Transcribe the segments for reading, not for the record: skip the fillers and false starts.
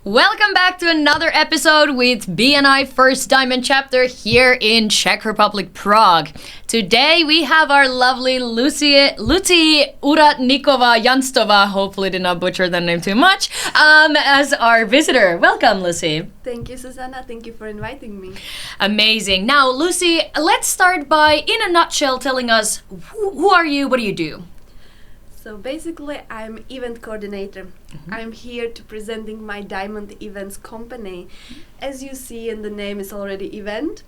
Welcome back to another episode with BNI First Diamond chapter here in Czech Republic, Prague. Today we have our lovely Lucy Urnikova Janstova, hopefully did not butcher that name too much, as our visitor. Welcome, Lucy. Thank you, Susanna. Thank you for inviting me. Amazing. Now, Lucy, let's start by, in a nutshell, telling us who are you, what do you do? So basically, I'm event coordinator. I'm here to presenting my Diamond Events company. As you see in the name, is already event.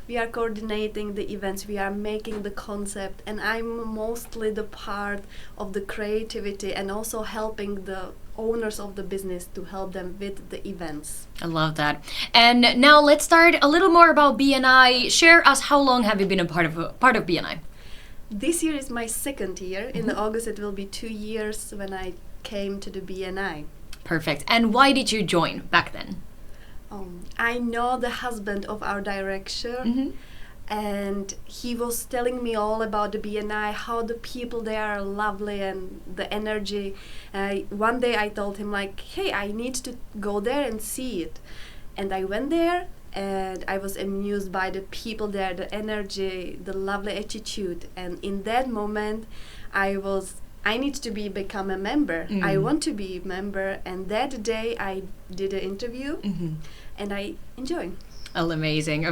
We are coordinating the events, we are making the concept, and I'm mostly the part of the creativity and also helping the owners of the business to help them with the events. I love that. And now let's start a little more about BNI. Share us, how long have you been a part of BNI? This year is my second year. In August it will be 2 years when I came to the BNI. Perfect. And why did you join back then? I know the husband of our director, and he was telling me all about the BNI, how the people there are lovely and the energy. One day I told him like, hey, I need to go there and see it. And I went there and I was amused by the people there, the energy, the lovely attitude. And in that moment I need to become a member. I want to be a member, and that day I did an interview and I enjoy. Oh, amazing.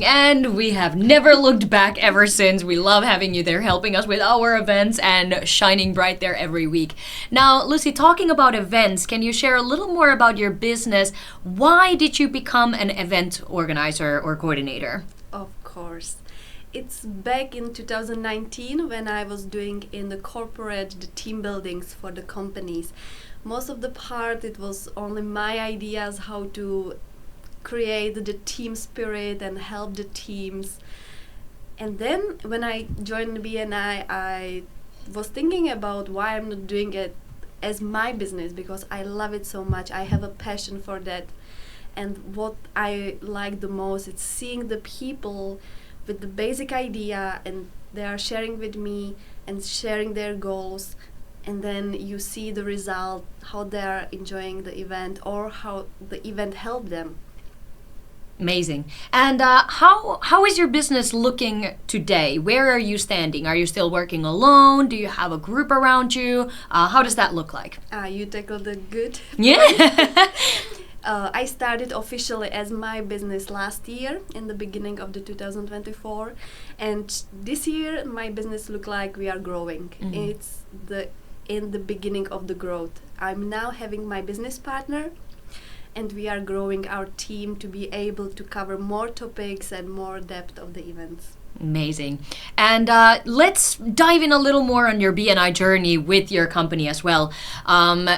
And we have never looked back ever since. We love having you there, helping us with our events and shining bright there every week. Now, Lucy, talking about events, can you share a little more about your business? Why did you become an event organizer or coordinator? Of course. It's back in 2019 when I was doing in the corporate the team buildings for the companies. Most of the part it was only my ideas how to create the team spirit and help the teams. And then when I joined the BNI, I was thinking about why I'm not doing it as my business, because I love it so much. I have a passion for that. And what I like the most is seeing the people with the basic idea and they are sharing with me and sharing their goals, and then you see the result, how they are enjoying the event or how the event helped them. Amazing. And how is your business looking today? Where are you standing? Are you still working alone? Do you have a group around you? How does that look like? You tackled the good. Yeah. I started officially as my business last year in the beginning of the 2024, and this year my business look like we are growing. It's in the beginning of the growth. I'm now having my business partner, and we are growing our team to be able to cover more topics and more depth of the events. Amazing. And let's dive in a little more on your BNI journey with your company as well.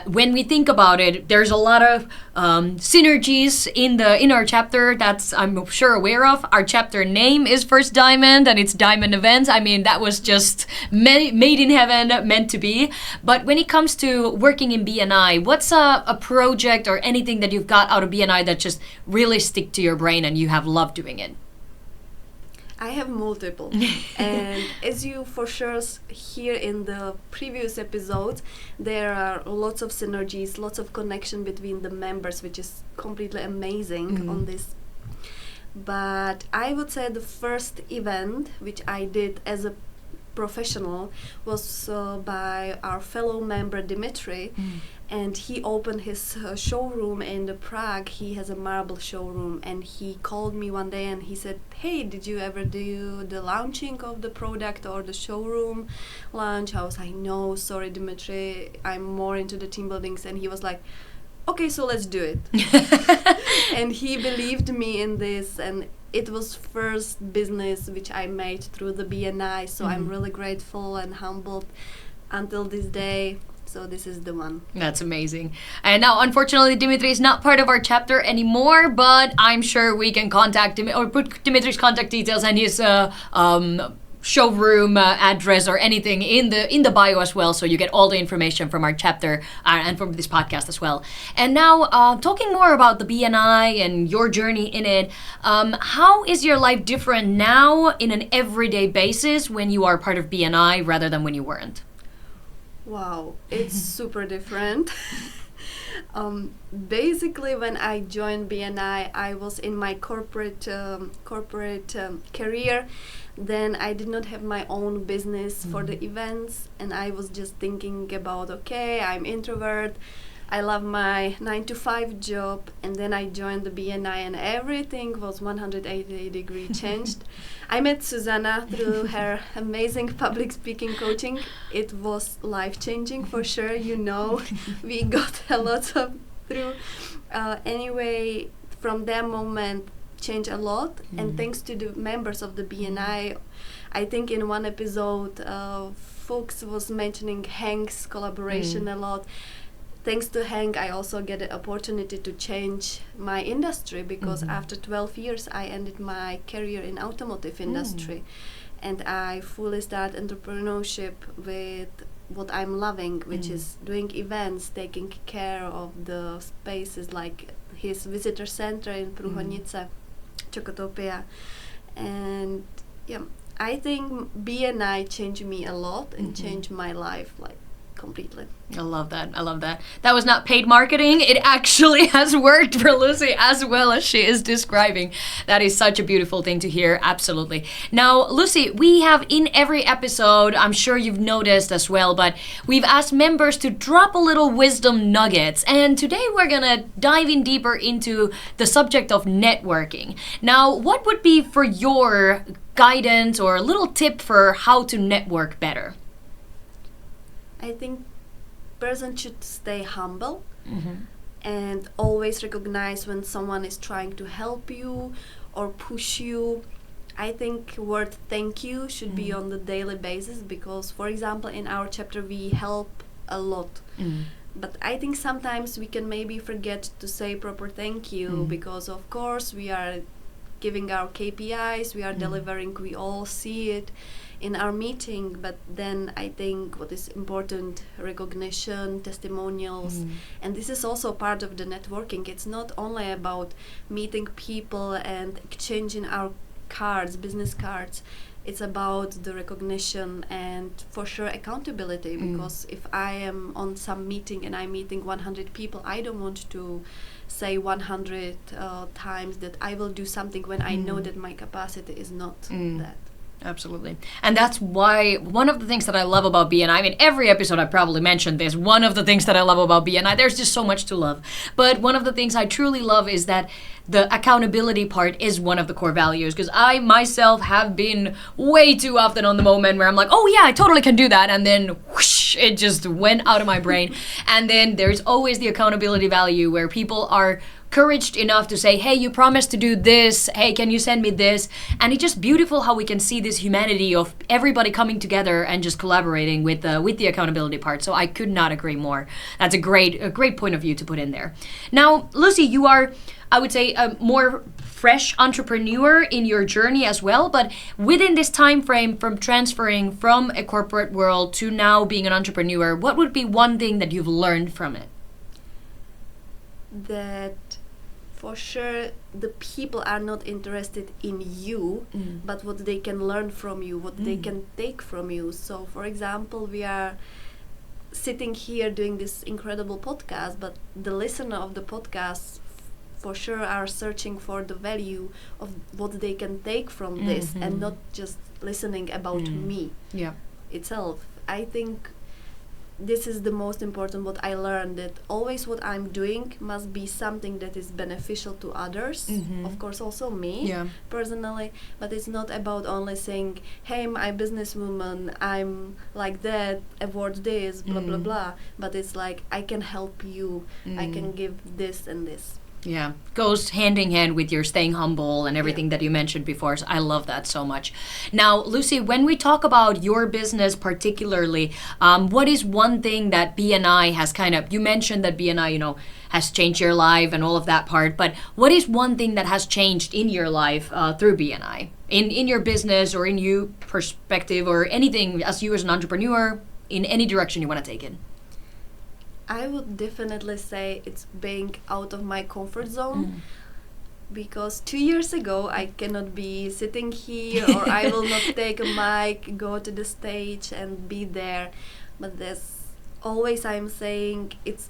When we think about it, there's a lot of synergies in our chapter that's I'm sure aware of. Our chapter name is First Diamond, and it's Diamond Events. I mean, that was just made in heaven, meant to be. But when it comes to working in BNI, what's a project or anything that you've got out of BNI that just really stick to your brain and you have loved doing it? I have multiple, and as you for sure hear in the previous episodes, there are lots of synergies, lots of connection between the members, which is completely amazing on this. But I would say the first event which I did as a professional was by our fellow member Dimitri, and he opened his showroom in the Prague. He has a marble showroom, and he called me one day and he said, hey, did you ever do the launching of the product or the showroom launch? I was like, no, sorry Dimitri, I'm more into the team buildings. And he was like, okay, so let's do it. And he believed me in this, and it was first business which I made through the BNI, so I'm really grateful and humbled until this day. So this is the one. That's amazing. And now, unfortunately, Dimitri is not part of our chapter anymore, but I'm sure we can contact him or put Dimitri's contact details and his showroom address or anything in the bio as well, so you get all the information from our chapter and from this podcast as well. And now, talking more about the BNI and your journey in it, how is your life different now in an everyday basis when you are part of BNI rather than when you weren't? Wow, it's super different. Basically, when I joined BNI, I was in my corporate career. Then I did not have my own business for the events, and I was just thinking about, okay, I'm introvert, I love my 9 to 5 job, and then I joined the BNI, and everything was 180 degree changed. I met Susanna through her amazing public speaking coaching. It was life changing for sure. We got a lot of through. Anyway, from that moment, changed a lot, and thanks to the members of the BNI, I think in one episode, Fuchs was mentioning Hank's collaboration a lot. Thanks to Hank, I also get the opportunity to change my industry, because after 12 years I ended my career in automotive industry, and I fully start entrepreneurship with what I'm loving, which is doing events, taking care of the spaces like his visitor center in Průhonice, Chocotopia, and I think BNI changed me a lot and changed my life completely. I love that. That was not paid marketing. It actually has worked for Lucy as well as she is describing. That is such a beautiful thing to hear. Absolutely. Now, Lucy, we have in every episode, I'm sure you've noticed as well, but we've asked members to drop a little wisdom nuggets. And today we're going to dive in deeper into the subject of networking. Now, what would be for your guidance or a little tip for how to network better? I think person should stay humble and always recognize when someone is trying to help you or push you. I think word thank you should be on the daily basis, because, for example, in our chapter we help a lot. But I think sometimes we can maybe forget to say proper thank you, because of course we are giving our KPIs, we are delivering, we all see it in our meeting, but then I think what is important, recognition, testimonials, and this is also part of the networking. It's not only about meeting people and exchanging our cards, business cards. It's about the recognition and for sure accountability, because if I am on some meeting and I'm meeting 100 people, I don't want to say 100 times that I will do something when I know that my capacity is not that. Absolutely. And that's why one of the things that I love about BNI, I mean, every episode I probably mentioned this, one of the things that I love about BNI, there's just so much to love. But one of the things I truly love is that the accountability part is one of the core values, because I myself have been way too often on the moment where I'm like, oh yeah, I totally can do that. And then whoosh, it just went out of my brain. And then there's always the accountability value where people are encouraged enough to say, hey, you promised to do this, hey, can you send me this? And it's just beautiful how we can see this humanity of everybody coming together and just collaborating with the accountability part. So I could not agree more. That's a great point of view to put in there. Now, Lucy, you are, I would say, a more fresh entrepreneur in your journey as well, but within this time frame from transferring from a corporate world to now being an entrepreneur, what would be one thing that you've learned from it? That for sure the people are not interested in you, but what they can learn from you, what they can take from you. So for example, we are sitting here doing this incredible podcast, but the listener of the podcast for sure are searching for the value of what they can take from this, and not just listening about me itself. I think this is the most important what I learned, that always what I'm doing must be something that is beneficial to others, of course also me personally, but it's not about only saying, hey, my businesswoman, I'm like that, award this, blah blah blah, but it's like, I can help you, I can give this and this. Yeah, goes hand in hand with your staying humble and everything that you mentioned before. So I love that so much. Now, Lucy, when we talk about your business particularly, what is one thing that BNI has you mentioned that BNI, has changed your life and all of that part, but what is one thing that has changed in your life through BNI? In your business or in you perspective or anything as you as an entrepreneur, in any direction you want to take it? I would definitely say it's being out of my comfort zone, because 2 years ago I cannot be sitting here or I will not take a mic, go to the stage and be there. But there's always I'm saying it's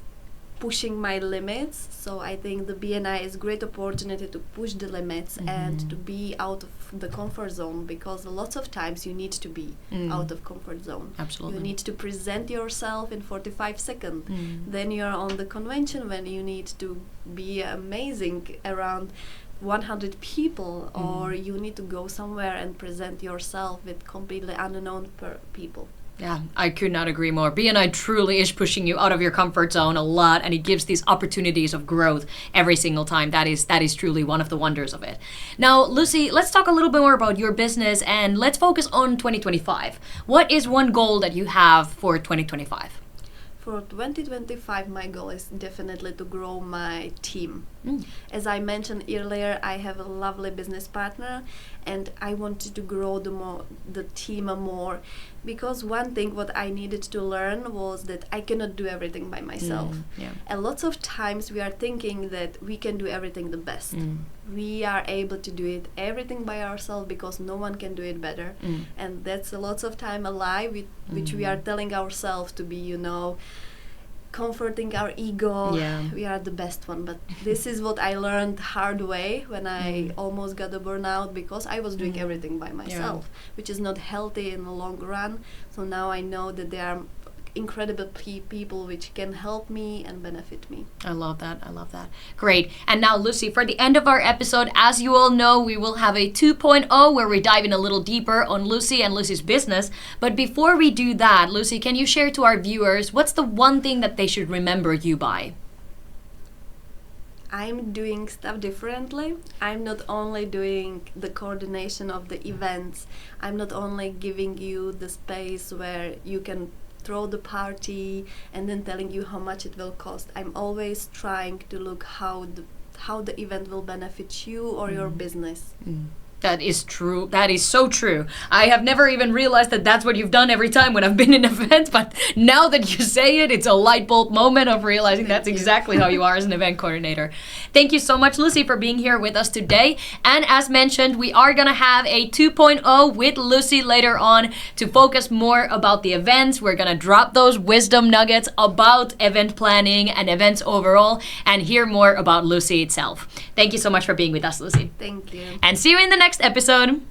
pushing my limits. So I think the BNI is a great opportunity to push the limits and to be out of the comfort zone, because lots of times you need to be out of comfort zone. Absolutely. You need to present yourself in 45 seconds. Then you're on the convention when you need to be amazing around 100 people, or you need to go somewhere and present yourself with completely unknown people. Yeah, I could not agree more. BNI truly is pushing you out of your comfort zone a lot, and it gives these opportunities of growth every single time. That is truly one of the wonders of it. Now, Lucy, let's talk a little bit more about your business, and let's focus on 2025. What is one goal that you have for 2025? For 2025, my goal is definitely to grow my team. As I mentioned earlier, I have a lovely business partner, and I wanted to grow the team more, because one thing what I needed to learn was that I cannot do everything by myself. And lots of times we are thinking that we can do everything the best. We are able to do it everything by ourselves because no one can do it better. And that's a lots of time a lie which we are telling ourselves to be, comforting our ego. We are the best one. But this is what I learned hard way when I almost got a burnout, because I was doing everything by myself, which is not healthy in the long run. So now I know that there are incredible people which can help me and benefit me. I love that. Great. And now, Lucy, for the end of our episode, as you all know, we will have a 2.0 where we dive in a little deeper on Lucy and Lucy's business. But before we do that, Lucy, can you share to our viewers what's the one thing that they should remember you by? I'm doing stuff differently. I'm not only doing the coordination of the events. I'm not only giving you the space where you can throw the party and then telling you how much it will cost. I'm always trying to look how the event will benefit you or your business. That is true. That is so true. I have never even realized that that's what you've done every time when I've been in events, but now that you say it, it's a light bulb moment of realizing that's exactly how you are as an event coordinator. Thank you so much, Lucy, for being here with us today. And as mentioned, we are going to have a 2.0 with Lucy later on to focus more about the events. We're going to drop those wisdom nuggets about event planning and events overall and hear more about Lucy itself. Thank you so much for being with us, Lucy. Thank you. And see you in the next episode.